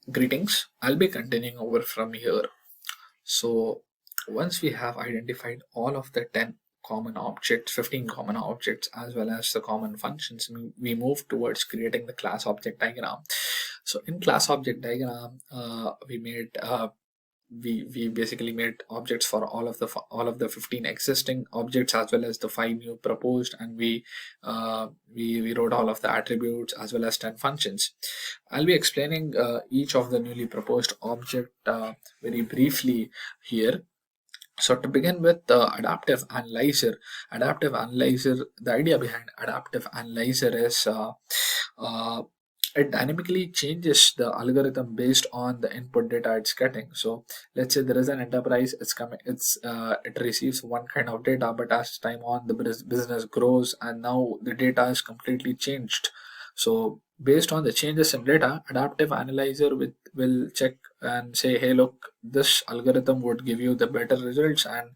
Greetings. I'll be continuing over from here. So, once we have identified all of the 10 common objects, 15 common objects, as well as the common functions, we move towards creating the class object diagram. So, in class object diagram, we basically made objects for all of the 15 existing objects as well as the 5 new proposed, and we wrote all of the attributes as well as 10 functions. I'll be explaining each of the newly proposed object very briefly here. So to begin with, the adaptive analyzer, the idea behind adaptive analyzer is uh, it dynamically changes the algorithm based on the input data it's getting. So let's say there is an enterprise, it receives one kind of data, but as time on the business grows and now the data is completely changed. So based on the changes in data, adaptive analyzer will check and say, hey, look, this algorithm would give you the better results, and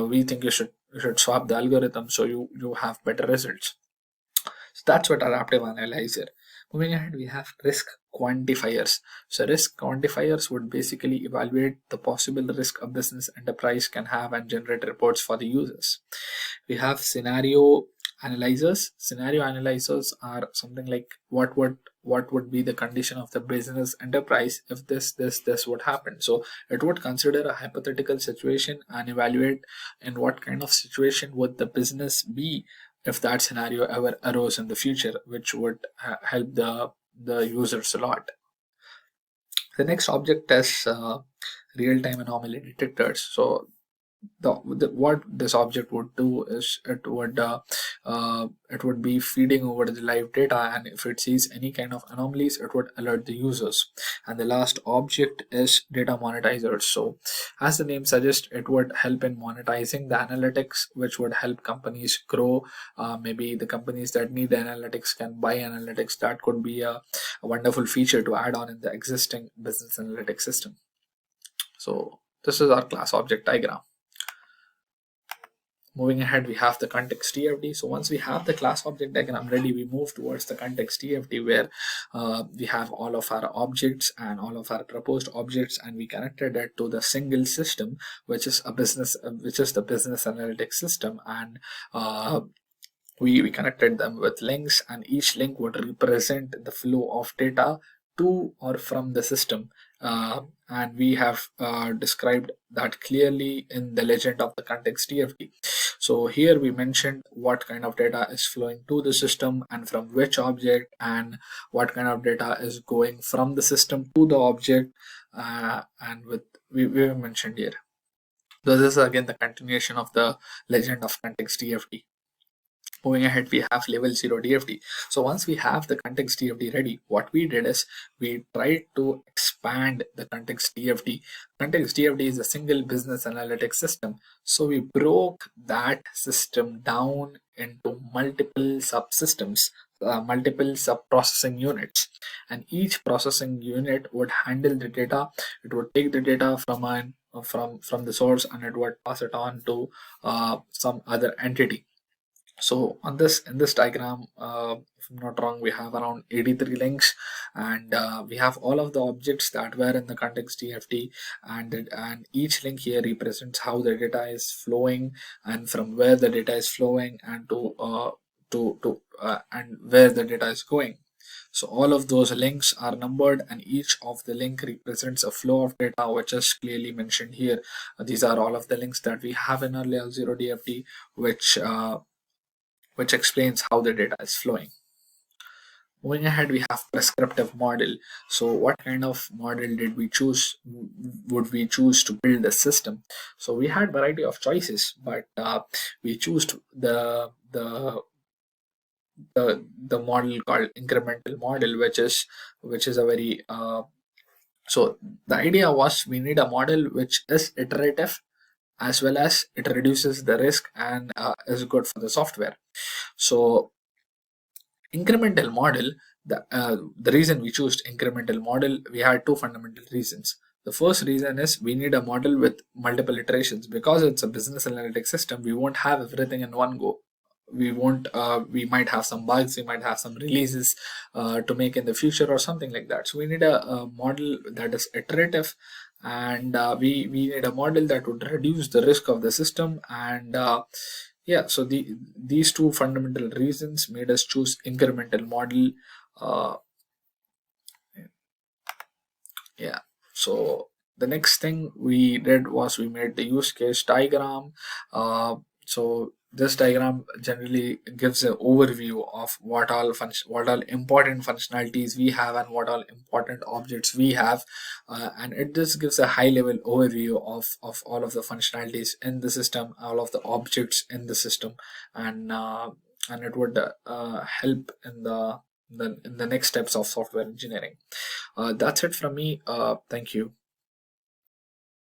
we think you should swap the algorithm so you have better results. So that's what adaptive analyzer. Moving ahead, we have risk quantifiers. So risk quantifiers would basically evaluate the possible risk a business enterprise can have and generate reports for the users. We have scenario analyzers. Scenario analyzers are something like what would be the condition of the business enterprise if this would happen. So it would consider a hypothetical situation and evaluate in what kind of situation would the business be if that scenario ever arose in the future, which would help the users a lot. The next object is real-time anomaly detectors. So what this object would do is it would be feeding over the live data, and if it sees any kind of anomalies it would alert the users. And the last object is data monetizers. So as the name suggests, it would help in monetizing the analytics, which would help companies grow. Maybe the companies that need the analytics can buy analytics. That could be a wonderful feature to add on in the existing business analytics system. So this is our class object diagram. Moving ahead, we have the context TFD. So once we have the class object diagram ready, we move towards the context TFD, where we have all of our objects and all of our proposed objects, and we connected it to the single system, which is the business analytics system. And we connected them with links, and each link would represent the flow of data to or from the system. And we have described that clearly in the legend of the context TFD. So here we mentioned what kind of data is flowing to the system and from which object, and what kind of data is going from the system to the object, and with we mentioned here. So this is again the continuation of the legend of context TFD. Moving ahead, we have level 0 DFD. So once we have the context DFD ready, what we did is we tried to expand the context DFD. Context DFD is a single business analytics system. So we broke that system down into multiple subsystems, multiple sub-processing units, and each processing unit would handle the data. It would take the data from the source, and it would pass it on to some other entity. So on this in this diagram, if I'm not wrong, we have around 83 links, and we have all of the objects that were in the context TFT, and each link here represents how the data is flowing and from where the data is flowing, and and where the data is going. So all of those links are numbered, and each of the link represents a flow of data, which is clearly mentioned here. These are all of the links that we have in our level 0 DFT, which explains how the data is flowing. Moving ahead, we have prescriptive model. So what kind of model would we choose to build the system? So we had variety of choices, but we chose the model called incremental model, which is a very so the idea was we need a model which is iterative, as well as it reduces the risk and is good for the software. So incremental model, the reason we chose incremental model, we had two fundamental reasons. The first reason is we need a model with multiple iterations. Because it's a business analytics system, we won't have everything in one go. we won't we might have some bugs, we might have some releases to make in the future or something like that. So we need a model that is iterative, and we need a model that would reduce the risk of the system. And yeah, so these two fundamental reasons made us choose incremental model. uh, yeah, so the next thing we did was we made the use case diagram. So this diagram generally gives an overview of what all important functionalities we have and what all important objects we have, and it just gives a high level overview of all of the functionalities in the system, all of the objects in the system. And it would help in the next steps of software engineering. That's it from me. Thank you.